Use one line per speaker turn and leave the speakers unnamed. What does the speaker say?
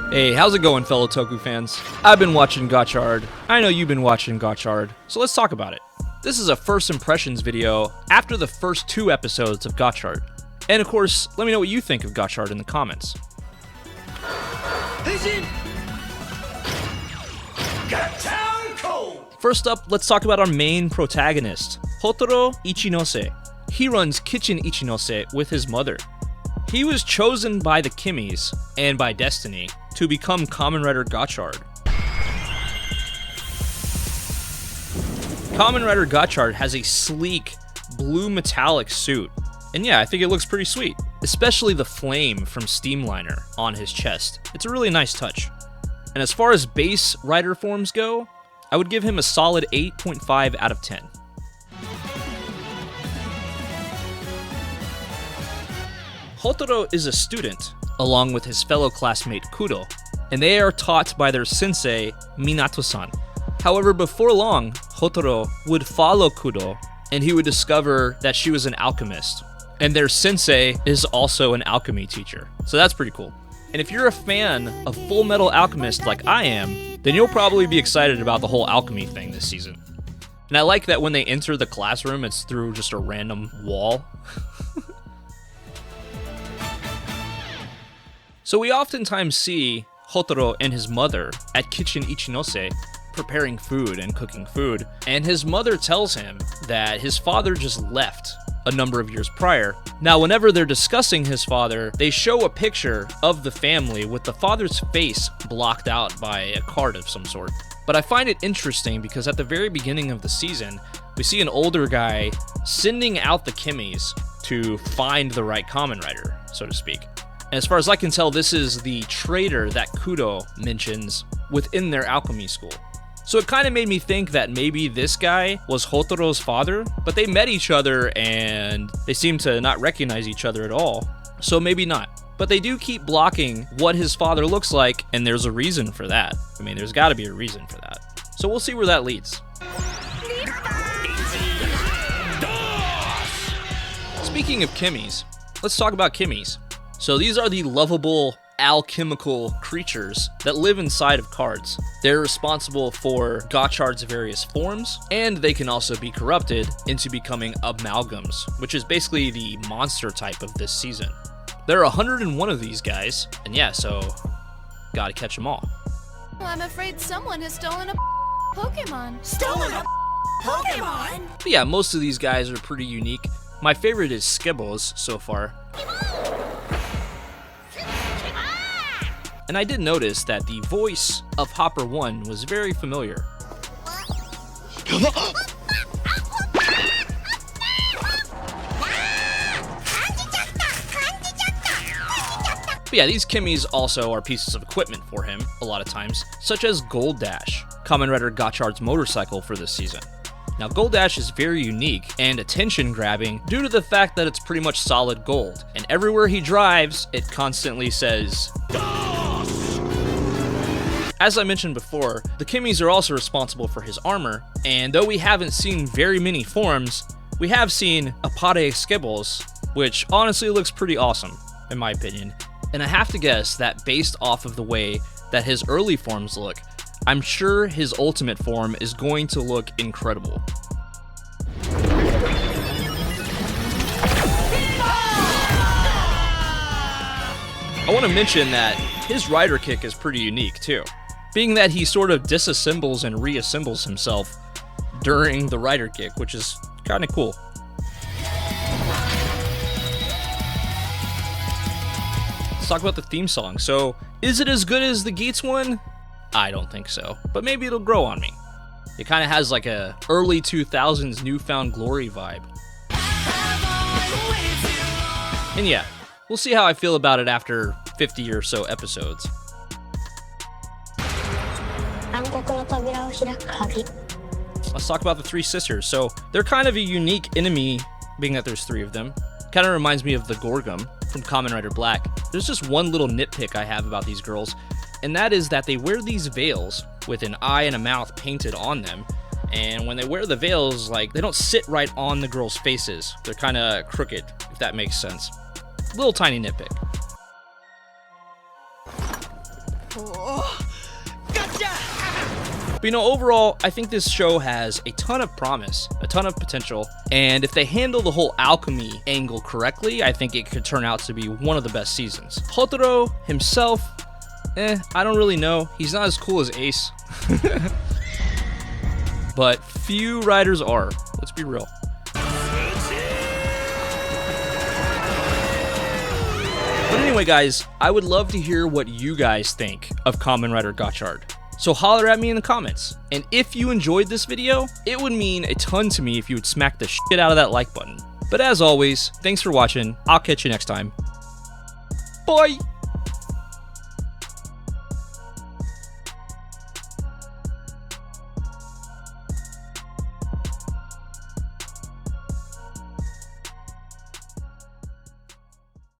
Hey, how's it going, fellow Toku fans? I've been watching GOTCHARD. I know you've been watching GOTCHARD, so let's talk about it. This is a first impressions video after the first 2 episodes of GOTCHARD. And of course, let me know what you think of GOTCHARD in the comments. First up, let's talk about our main protagonist, Hotaro Ichinose. He runs Kitchen Ichinose with his mother. He was chosen by the Kimmies, and by destiny, to become Kamen Rider GOTCHARD. Kamen Rider GOTCHARD has a sleek, blue metallic suit, and yeah, I think it looks pretty sweet. Especially the flame from Steamliner on his chest. It's a really nice touch. And as far as base rider forms go, I would give him a solid 8.5 out of 10. Hotaro is a student, along with his fellow classmate Kudo, and they are taught by their sensei, Minato-san. However, before long, Hotaro would follow Kudo, and he would discover that she was an alchemist. And their sensei is also an alchemy teacher, so that's pretty cool. And if you're a fan of Full Metal Alchemist like I am, then you'll probably be excited about the whole alchemy thing this season. And I like that when they enter the classroom, it's through just a random wall. So we oftentimes see Hotaro and his mother at Kitchen Ichinose preparing food and cooking food, and his mother tells him that his father just left a number of years prior. Now, whenever they're discussing his father, they show a picture of the family with the father's face blocked out by a card of some sort. But I find it interesting because at the very beginning of the season, we see an older guy sending out the Kimmies to find the right Kamen Rider, so to speak. And as far as I can tell, this is the traitor that Kudo mentions within their alchemy school. So it kind of made me think that maybe this guy was Hotaro's father, but they met each other and they seem to not recognize each other at all. So maybe not. But they do keep blocking what his father looks like, and there's a reason for that. I mean, there's got to be a reason for that. So we'll see where that leads. Speaking of Kimmies, let's talk about Kimmies. So these are the lovable alchemical creatures that live inside of cards. They're responsible for GOTCHARD's various forms, and they can also be corrupted into becoming amalgams, which is basically the monster type of this season. There are 101 of these guys, and yeah, so gotta catch them all.
I'm afraid someone has stolen a Pokemon. Stolen a Pokemon?
But yeah, most of these guys are pretty unique. My favorite is Skibbles so far. And I did notice that the voice of Hopper 1 was very familiar. But yeah, these Kimmies also are pieces of equipment for him, a lot of times, such as Gold Dash, Kamen Rider GOTCHARD's motorcycle for this season. Now, Gold Dash is very unique and attention-grabbing due to the fact that it's pretty much solid gold, and everywhere he drives, it constantly says, As I mentioned before, the Kimmies are also responsible for his armor, and though we haven't seen very many forms, we have seen Apare Skibbles, which honestly looks pretty awesome, in my opinion. And I have to guess that based off of the way that his early forms look, I'm sure his ultimate form is going to look incredible. I want to mention that his rider kick is pretty unique too, being that he sort of disassembles and reassembles himself during the rider kick, which is kind of cool. Let's talk about the theme song. So, is it as good as the Geats one? I don't think so, but maybe it'll grow on me. It kind of has like a early 2000s Newfound Glory vibe. And yeah, we'll see how I feel about it after 50 or so episodes. Let's talk about the 3 sisters. So they're kind of a unique enemy, being that there's 3 of them. Kind of reminds me of the Gorgum from Kamen Rider Black. There's just one little nitpick I have about these girls, and that is that they wear these veils with an eye and a mouth painted on them, and when they wear the veils, like, they don't sit right on the girls' faces. They're kind of crooked, if that makes sense. Little tiny nitpick. But you know, overall, I think this show has a ton of promise, a ton of potential, and if they handle the whole alchemy angle correctly, I think it could turn out to be one of the best seasons. Hotaro himself, I don't really know. He's not as cool as Ace. But few writers are, let's be real. But anyway, guys, I would love to hear what you guys think of Kamen Rider GOTCHARD. So holler at me in the comments. And if you enjoyed this video, it would mean a ton to me if you would smack the shit out of that like button. But as always, thanks for watching. I'll catch you next time. Bye!